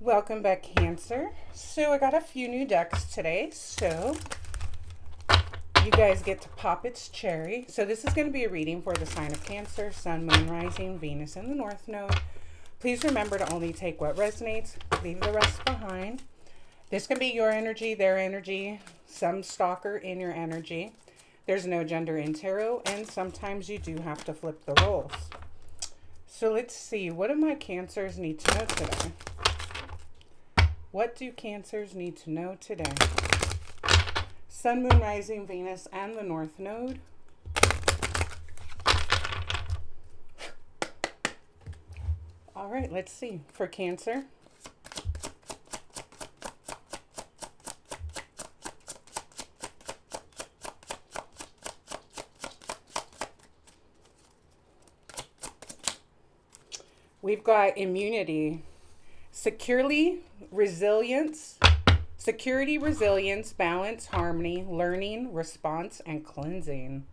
Welcome back, Cancer. So I got a few new decks today, so you guys get to pop its cherry. So this is going to be a reading for the sign of Cancer, Sun, Moon, Rising, Venus, and the North Node. Please remember to only take what resonates, leave the rest behind. This can be your energy, their energy, some stalker in your energy. There's no gender in tarot, and sometimes you do have to flip the roles. So let's see, what do my Cancers need to know today? What do Cancers need to know today? Sun, Moon, Rising, Venus, and the North Node. All right, let's see. For Cancer, we've got immunity, security, resilience, balance, harmony, learning, response, and cleansing.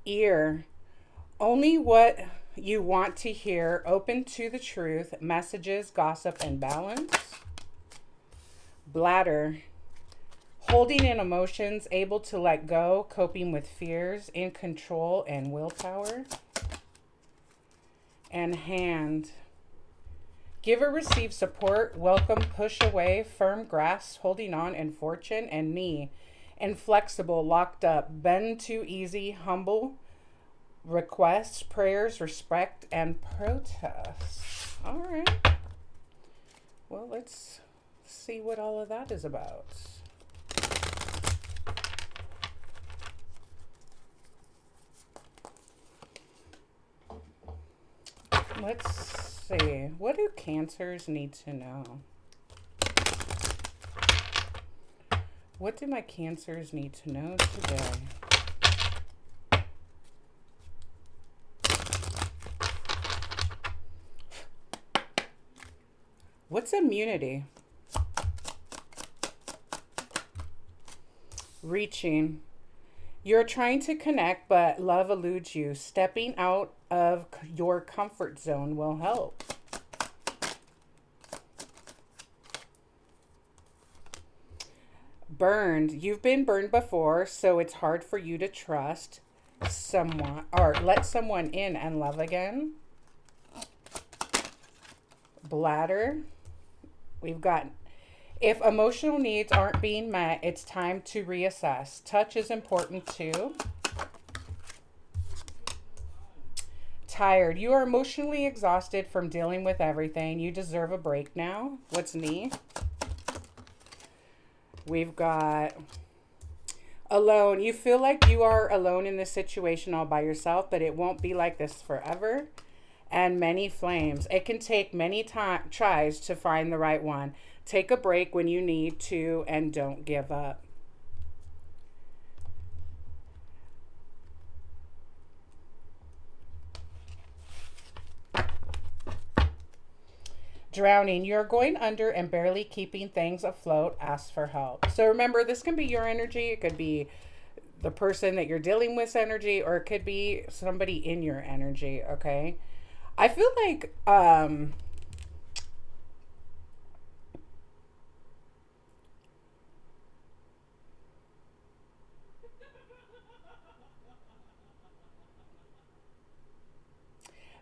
Ear, only what you want to hear, open to the truth, messages, gossip, and balance. Bladder, holding in emotions, able to let go, coping with fears, in control, and willpower. And hand, give or receive support, welcome, push away, firm grasp, holding on, and fortune. And knee, inflexible, locked up, bend too easy, humble, requests, prayers, respect, and protest. All right. Well, let's see what all of that is about. Let's see. What do Cancers need to know? What do my Cancers need to know today? What's immunity? Reaching. You're trying to connect, but love eludes you. Stepping out of your comfort zone will help. Burned. You've been burned before, so it's hard for you to trust someone or let someone in and love again. Bladder. We've got, if emotional needs aren't being met, it's time to reassess. Touch is important too. Tired. You are emotionally exhausted from dealing with everything. You deserve a break now. What's knee? We've got alone. You feel like you are alone in this situation all by yourself, but it won't be like this forever. And many flames. It can take many tries to find the right one. Take a break when you need to and don't give up. Drowning. You're going under and barely keeping things afloat. Ask for help. So remember, this can be your energy. It could be the person that you're dealing with energy, or it could be somebody in your energy, okay? I feel like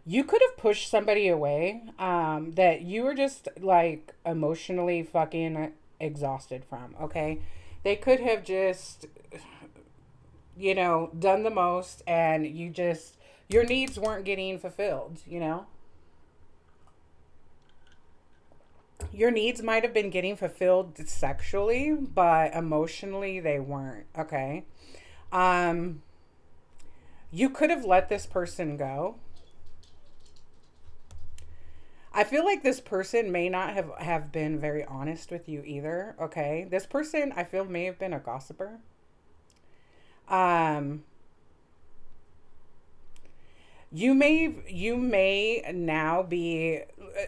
you could have pushed somebody away that you were just like emotionally fucking exhausted from, okay? They could have just, done the most, and your needs weren't getting fulfilled, Your needs might have been getting fulfilled sexually, but emotionally they weren't, okay? Um, you could have let this person go. I feel like this person may not have been very honest with you either, okay? This person, I feel, may have been a gossiper. Um, you may now be,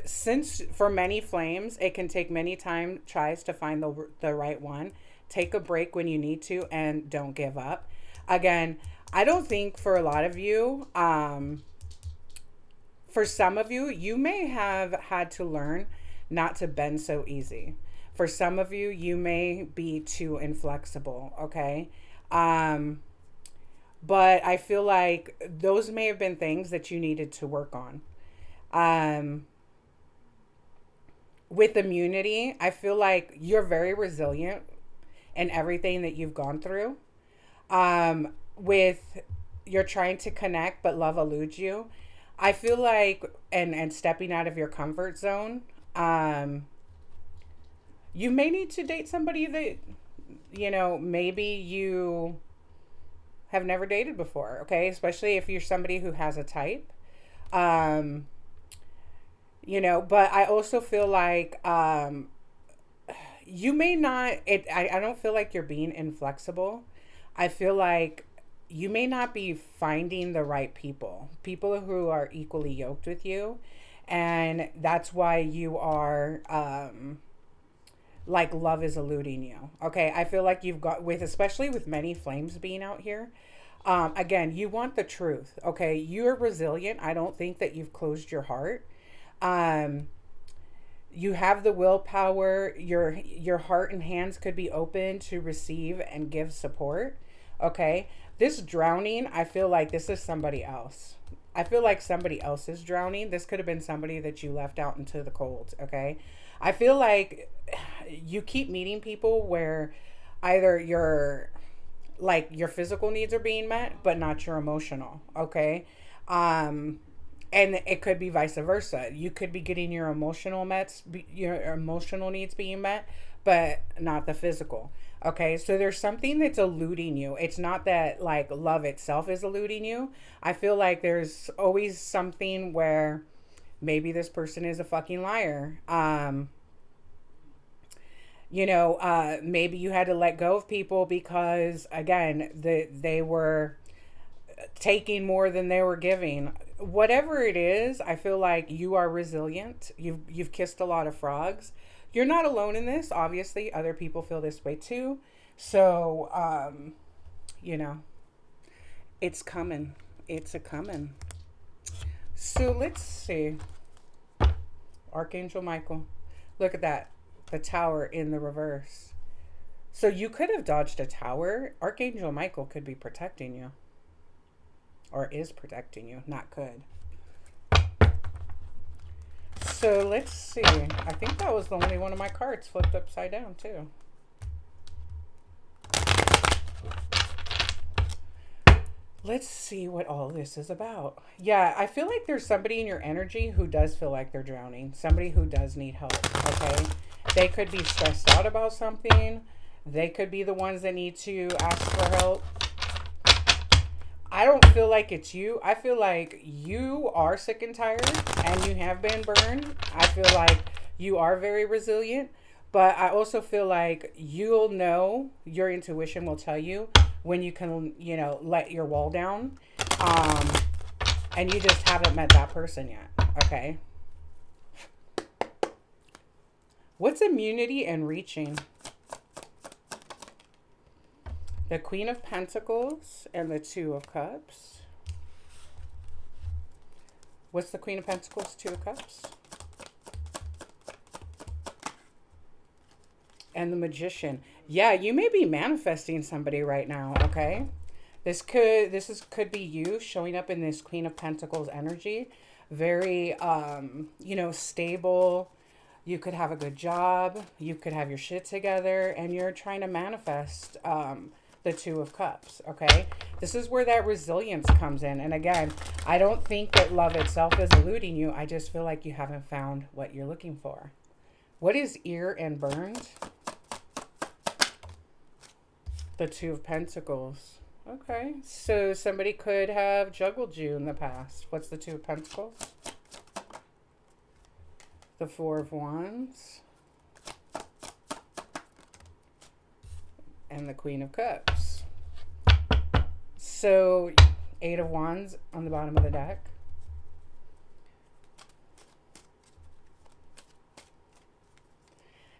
since for many flames it can take many time tries to find the right one. Take a break when you need to and don't give up. Again, I don't think for a lot of you, For some of you, you may have had to learn not to bend so easy. For some of you, you may be too inflexible, okay? Um, but I feel like those may have been things that you needed to work on. Um, with immunity, I feel like you're very resilient in everything that you've gone through. With you're trying to connect, but love eludes you. I feel like, and stepping out of your comfort zone. Um, you may need to date somebody that maybe you have never dated before. Okay, especially if you're somebody who has a type. Um, but I also feel like you may not it I don't feel like you're being inflexible. I feel like you may not be finding the right people who are equally yoked with you, and that's why you are like love is eluding you. Okay, I feel like you've got, with especially with many flames being out here, again, you want the truth. Okay, you're resilient. I don't think that you've closed your heart. um you have the willpower. Your heart and hands could be open to receive and give support. Okay, this drowning, I feel like this is somebody else. I feel like somebody else is drowning. This could have been somebody that you left out into the cold. Okay, I feel like you keep meeting people where either your physical needs are being met but not your emotional. Okay, um and it could be vice versa. You could be getting your emotional needs being met, but not the physical. Okay, so there's something that's eluding you. It's not that like love itself is eluding you. I feel like there's always something where maybe this person is a fucking liar. Maybe you had to let go of people because again, they were taking more than they were giving. Whatever it is, I feel like you are resilient. You've kissed a lot of frogs. You're not alone in this. Obviously, other people feel this way too. So, you know, it's coming. It's a coming. So let's see. Archangel Michael. Look at that. The tower in the reverse. So you could have dodged a tower. Archangel Michael could be protecting you. Or is protecting you. Not could. So let's see. I think that was the only one of my cards flipped upside down too. Let's see what all this is about. Yeah, I feel like there's somebody in your energy who does feel like they're drowning. Somebody who does need help, okay? They could be stressed out about something. They could be the ones that need to ask for help. I don't feel like it's you. I feel like you are sick and tired and you have been burned. I feel like you are very resilient, but I also feel like you'll know, your intuition will tell you when you can, let your wall down. And you just haven't met that person yet. Okay. What's immunity and reaching? The Queen of Pentacles and the Two of Cups. What's the Queen of Pentacles, Two of Cups? And the Magician. Yeah, you may be manifesting somebody right now, okay? Could be you showing up in this Queen of Pentacles energy. Very stable. You could have a good job. You could have your shit together, and you're trying to manifest the Two of Cups, okay? This is where that resilience comes in. And again, I don't think that love itself is eluding you. I just feel like you haven't found what you're looking for. What is ear and burned? The Two of Pentacles. Okay, so somebody could have juggled you in the past. What's the Two of Pentacles? The Four of Wands. And the Queen of Cups. So, Eight of Wands on the bottom of the deck.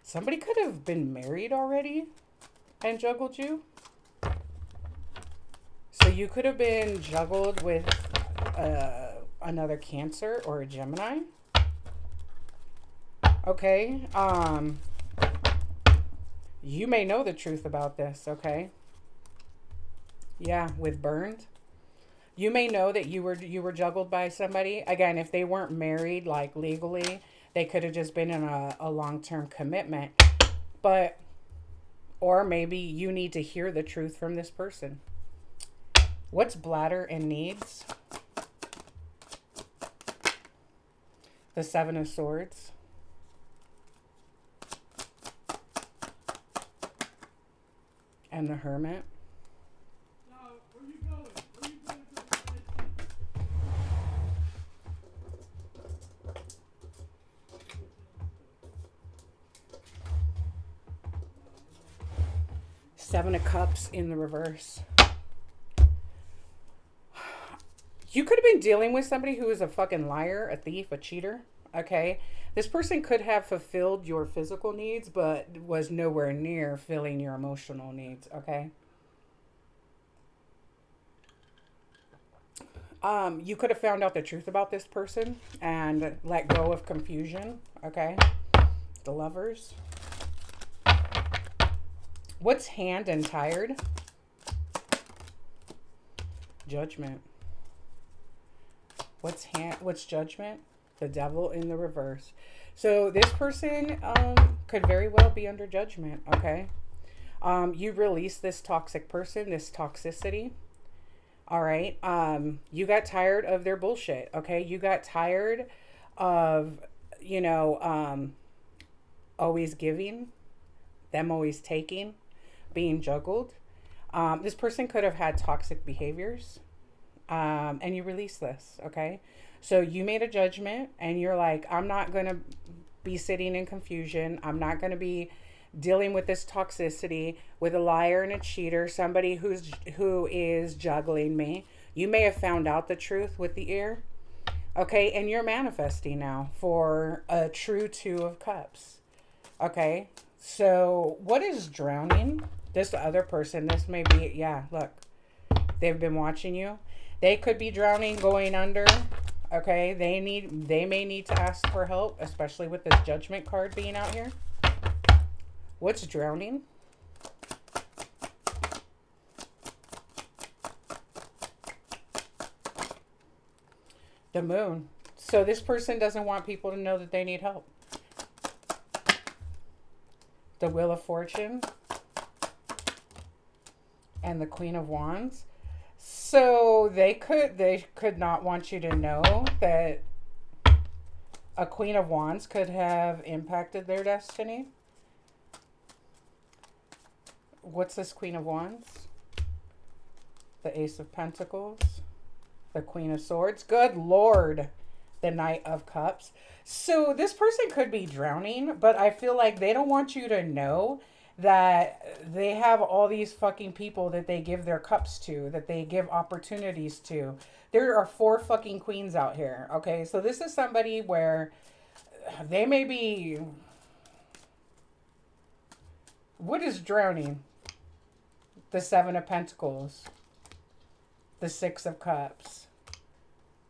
Somebody could have been married already and juggled you. So you could have been juggled with another Cancer or a Gemini. Okay. You may know the truth about this, okay? Yeah, with burned. You may know that you were juggled by somebody. Again, if they weren't married, like legally, they could have just been in a long-term commitment. But, or maybe you need to hear the truth from this person. What's bladder and needs? The Seven of Swords. And the Hermit. Seven of Cups in the reverse. You could have been dealing with somebody who is a fucking liar, a thief, a cheater. Okay? This person could have fulfilled your physical needs, but was nowhere near filling your emotional needs. Okay? You could have found out the truth about this person and let go of confusion. Okay? The Lovers. What's hand and tired? Judgment. What's judgment? The Devil in the reverse. So this person could very well be under judgment, okay? You release this toxic person, this toxicity. All right. You got tired of their bullshit, okay? You got tired of, always giving, them always taking, being juggled. This person could have had toxic behaviors, and you release this, okay? So you made a judgment, and you're like, I'm not going to be sitting in confusion. I'm not going to be dealing with this toxicity with a liar and a cheater, somebody who is juggling me. You may have found out the truth with the ear, okay? And you're manifesting now for a true Two of Cups, okay? So what is drowning? This other person, this may be, yeah, look, they've been watching you. They could be drowning, going under, okay? They may need to ask for help, especially with this Judgment card being out here. What's drowning? The Moon. So this person doesn't want people to know that they need help. The Wheel of Fortune. And the Queen of Wands. So they could not want you to know that a Queen of Wands could have impacted their destiny. What's this Queen of Wands? The Ace of Pentacles. The Queen of Swords. Good Lord. The Knight of Cups. So this person could be drowning, but I feel like they don't want you to know that they have all these fucking people that they give their cups to, that they give opportunities to. There are 4 fucking queens out here, okay? So this is somebody where they may be... What is drowning? The 7 of Pentacles. The 6 of Cups.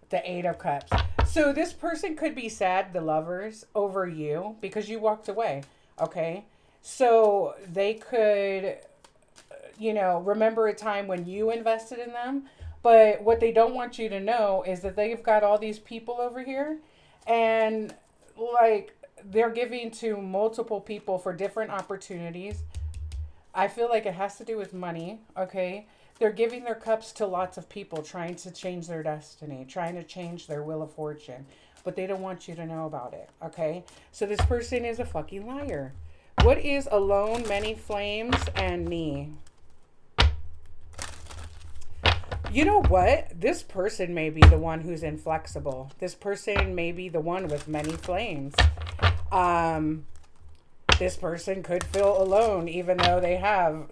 The 8 of Cups. So this person could be sad, the Lovers, over you because you walked away, okay? So they could, remember a time when you invested in them. But what they don't want you to know is that they've got all these people over here. And, they're giving to multiple people for different opportunities. I feel like it has to do with money, okay? They're giving their cups to lots of people, trying to change their destiny, trying to change their Wheel of Fortune. But they don't want you to know about it, okay? So this person is a fucking liar. What is alone, many flames, and me? You know what? This person may be the one who's inflexible. This person may be the one with many flames. This person could feel alone even though they have,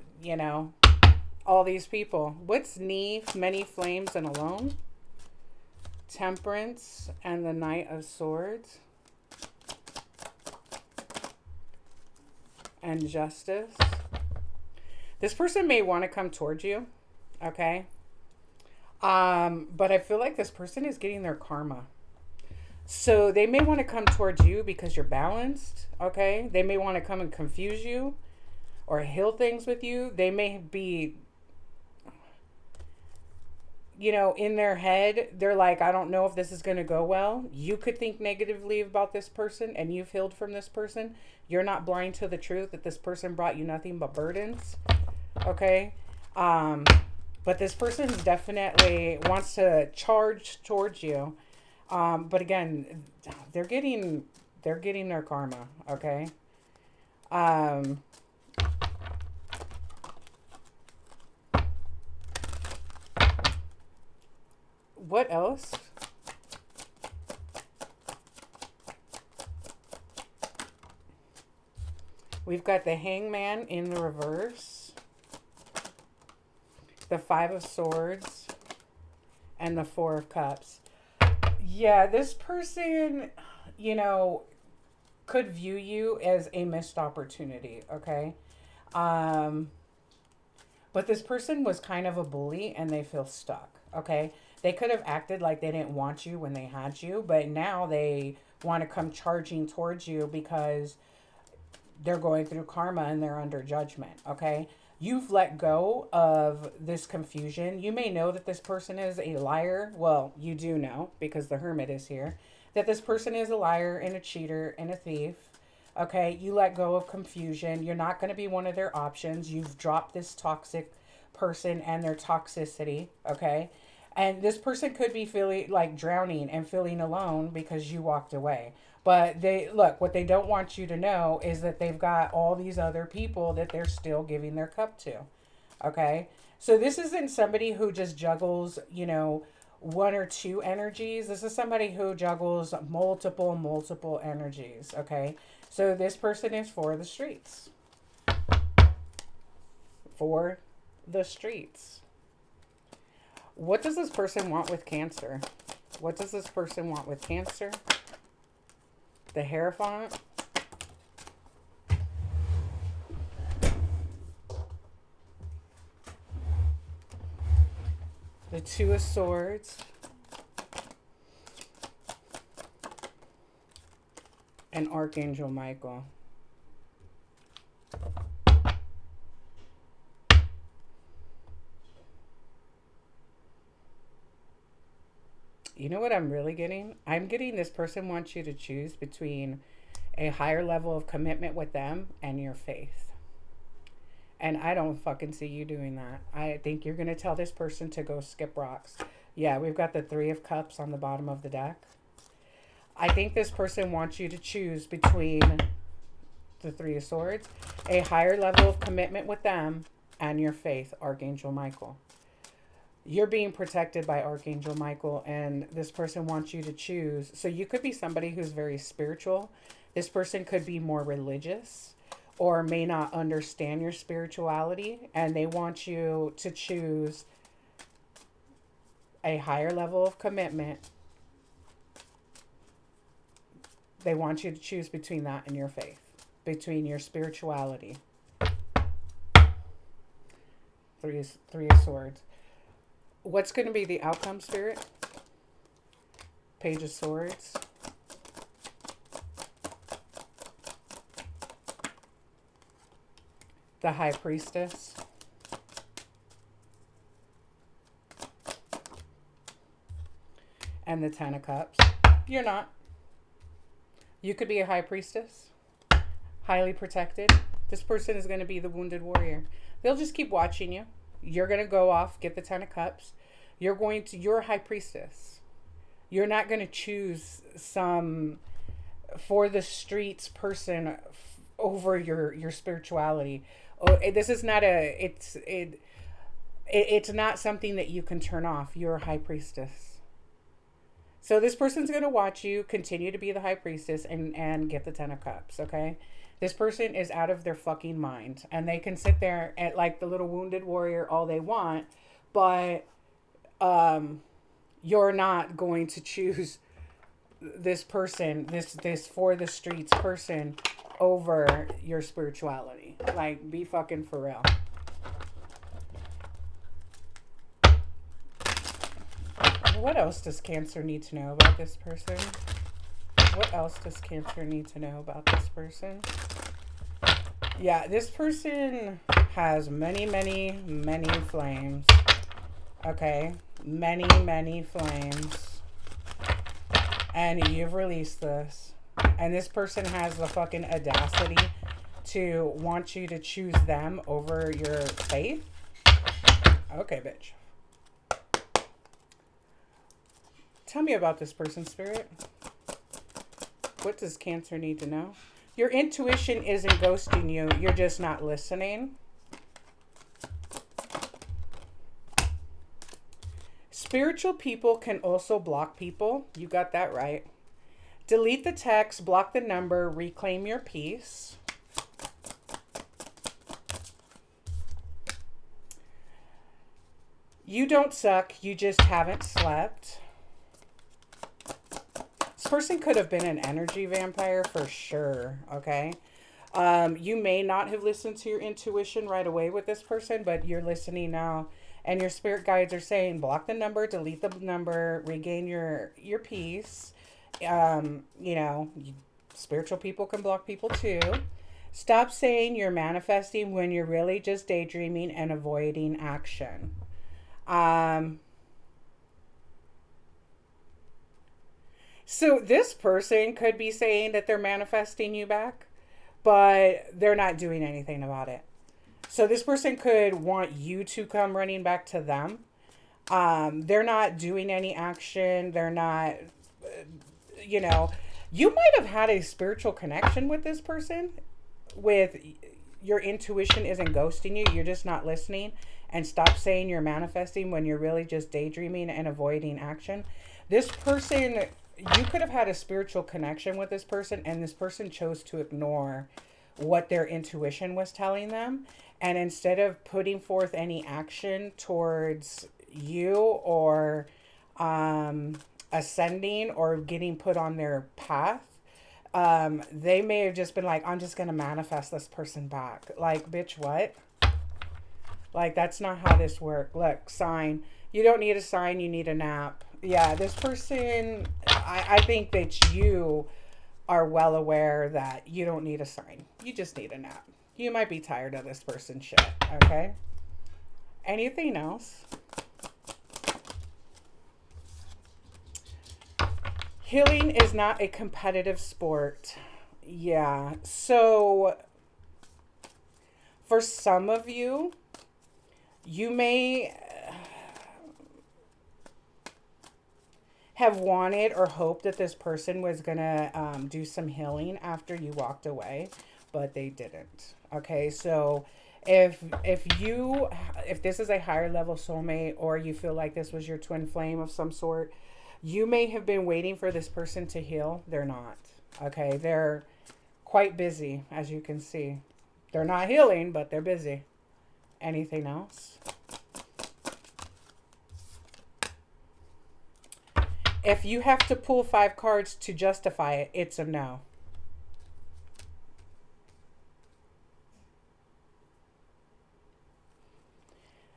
all these people. What's knee, many flames, and alone? Temperance and the Knight of Swords. And Justice. This person may want to come towards you, okay? But I feel like this person is getting their karma. So they may want to come towards you because you're balanced, okay? They may want to come and confuse you or heal things with you. They may be, in their head, they're like, I don't know if this is going to go well. You could think negatively about this person and you've healed from this person. You're not blind to the truth that this person brought you nothing but burdens, okay? Um, but this person definitely wants to charge towards you. But again, they're getting their karma, okay? Um, what else? We've got the Hangman in the reverse, the Five of Swords, and the Four of Cups. Yeah, this person, could view you as a missed opportunity, okay? Um, but this person was kind of a bully and they feel stuck, okay? They could have acted like they didn't want you when they had you, but now they want to come charging towards you because they're going through karma and they're under judgment, okay? You've let go of this confusion. You may know that this person is a liar. Well, you do know because the Hermit is here. That this person is a liar and a cheater and a thief. Okay, you let go of confusion. You're not going to be one of their options. You've dropped this toxic person and their toxicity. Okay, and this person could be feeling like drowning and feeling alone because you walked away. But what they don't want you to know is that they've got all these other people that they're still giving their cup to. Okay. So this isn't somebody who just juggles, one or two energies. This is somebody who juggles multiple energies. Okay. So this person is for the streets. For the streets. What does this person want with Cancer? What does this person want with Cancer? The Hierophant. The Two of Swords. And Archangel Michael. You know what I'm really getting? I'm getting this person wants you to choose between a higher level of commitment with them and your faith. And I don't fucking see you doing that. I think you're going to tell this person to go skip rocks. Yeah, we've got the Three of Cups on the bottom of the deck. I think this person wants you to choose between the Three of Swords, a higher level of commitment with them, and your faith, Archangel Michael. You're being protected by Archangel Michael, and this person wants you to choose. So you could be somebody who's very spiritual. This person could be more religious or may not understand your spirituality, and they want you to choose a higher level of commitment. They want you to choose between that and your faith, between your spirituality. Three of Swords. What's going to be the outcome, Spirit? Page of Swords. The High Priestess. And the Ten of Cups. You're not. You could be a High Priestess. Highly protected. This person is going to be the Wounded Warrior. They'll just keep watching you. You're going to go off, get the Ten of Cups. You're a High Priestess. You're not going to choose some for the streets person over your spirituality. Oh, this is not it's not something that you can turn off. You're a High Priestess. So this person's going to watch you continue to be the High Priestess and get the Ten of Cups, okay? This person is out of their fucking mind. And they can sit there at like the little Wounded Warrior all they want. But you're not going to choose this person, this for the streets person over your spirituality. Like, be fucking for real. What else does Cancer need to know about this person? What else does Cancer need to know about this person? Yeah, this person has many, many, many flames. Okay? Many, many flames. And you've released this. And this person has the fucking audacity to want you to choose them over your faith. Okay, bitch. Tell me about this person, Spirit. What does Cancer need to know? Your intuition isn't ghosting you. You're just not listening. Spiritual people can also block people. You got that right. Delete the text, block the number, reclaim your peace. You don't suck. You just haven't slept. This person could have been an energy vampire for sure, okay? You may not have listened to your intuition right away with this person, but you're listening now. And your spirit guides are saying, block the number, delete the number, regain your peace. Spiritual people can block people too. Stop saying you're manifesting when you're really just daydreaming and avoiding action. So this person could be saying that they're manifesting you back, but they're not doing anything about it. So this person could want you to come running back to them. They're not doing any action. They're not, you might have had a spiritual connection with this person. With your intuition isn't ghosting you. You're just not listening. And stop saying you're manifesting when you're really just daydreaming and avoiding action. This person, you could have had a spiritual connection with this person, and this person chose to ignore what their intuition was telling them. And instead of putting forth any action towards you or ascending or getting put on their path, they may have just been like, I'm just going to manifest this person back. Like, bitch, what? Like, that's not how this works. Look, sign. You don't need a sign. You need a nap. Yeah, this person, I think that you are well aware that you don't need a sign. You just need a nap. You might be tired of this person's shit, okay? Anything else? Healing is not a competitive sport. Yeah, so for some of you, you may have wanted or hoped that this person was going to do some healing after you walked away, but they didn't. Okay, so if this is a higher level soulmate, or you feel like this was your twin flame of some sort, you may have been waiting for this person to heal. They're not. Okay, they're quite busy, as you can see. They're not healing, but they're busy. Anything else? If you have to pull 5 cards to justify it, it's a no.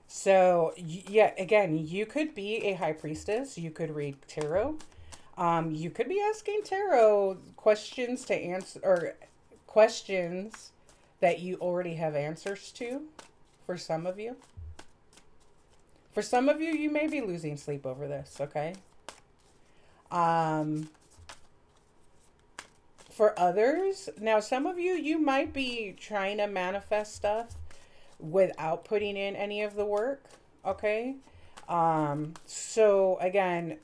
So, yeah, again, you could be a high priestess. You could read tarot. You could be asking tarot questions to answer, or questions that you already have answers to, for some of you. For some of you, you may be losing sleep over this, okay? For others, now some of you, you might be trying to manifest stuff without putting in any of the work, okay? So again,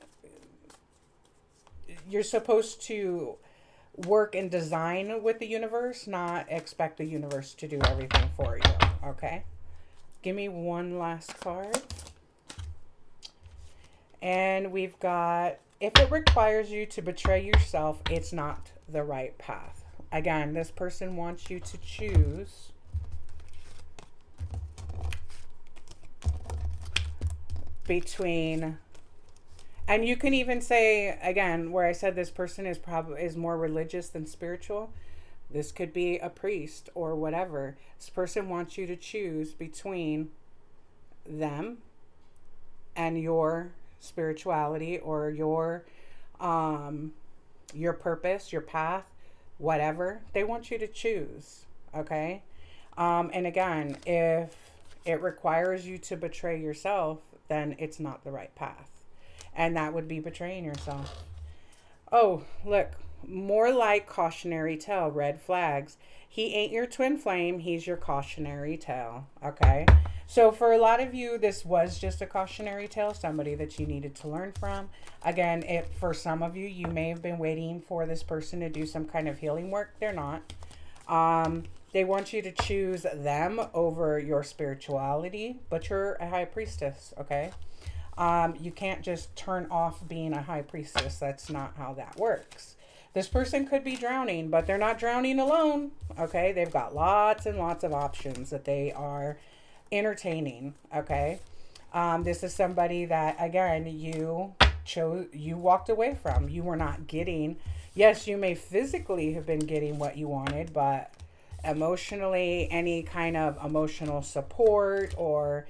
you're supposed to work and design with the universe, not expect the universe to do everything for you, okay? Give me one last card. And we've got, if it requires you to betray yourself, it's not the right path. Again, this person wants you to choose between, and you can even say, again, where I said this person is more religious than spiritual, this could be a priest or whatever. This person wants you to choose between them and your spirituality or your purpose, your path, whatever. They want you to choose, okay? And again, if it requires you to betray yourself, then it's not the right path. And that would be betraying yourself. Oh, look, more like cautionary tale, red flags. He ain't your twin flame, he's your cautionary tale, okay? So for a lot of you, this was just a cautionary tale, somebody that you needed to learn from. Again, for some of you, you may have been waiting for this person to do some kind of healing work. They're not. They want you to choose them over your spirituality, but you're a high priestess, okay? You can't just turn off being a high priestess. That's not how that works. This person could be drowning, but they're not drowning alone, okay? They've got lots and lots of options that they are entertaining, okay? This is somebody that, again, you walked away from. You were not getting. Yes, you may physically have been getting what you wanted, but emotionally, any kind of emotional support or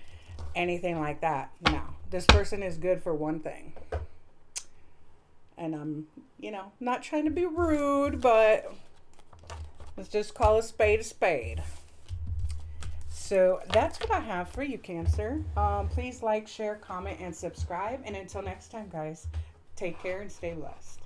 anything like that, no. This person is good for one thing. And I'm, not trying to be rude, but let's just call a spade a spade. So that's what I have for you, Cancer. Please like, share, comment, and subscribe. And until next time, guys, take care and stay blessed.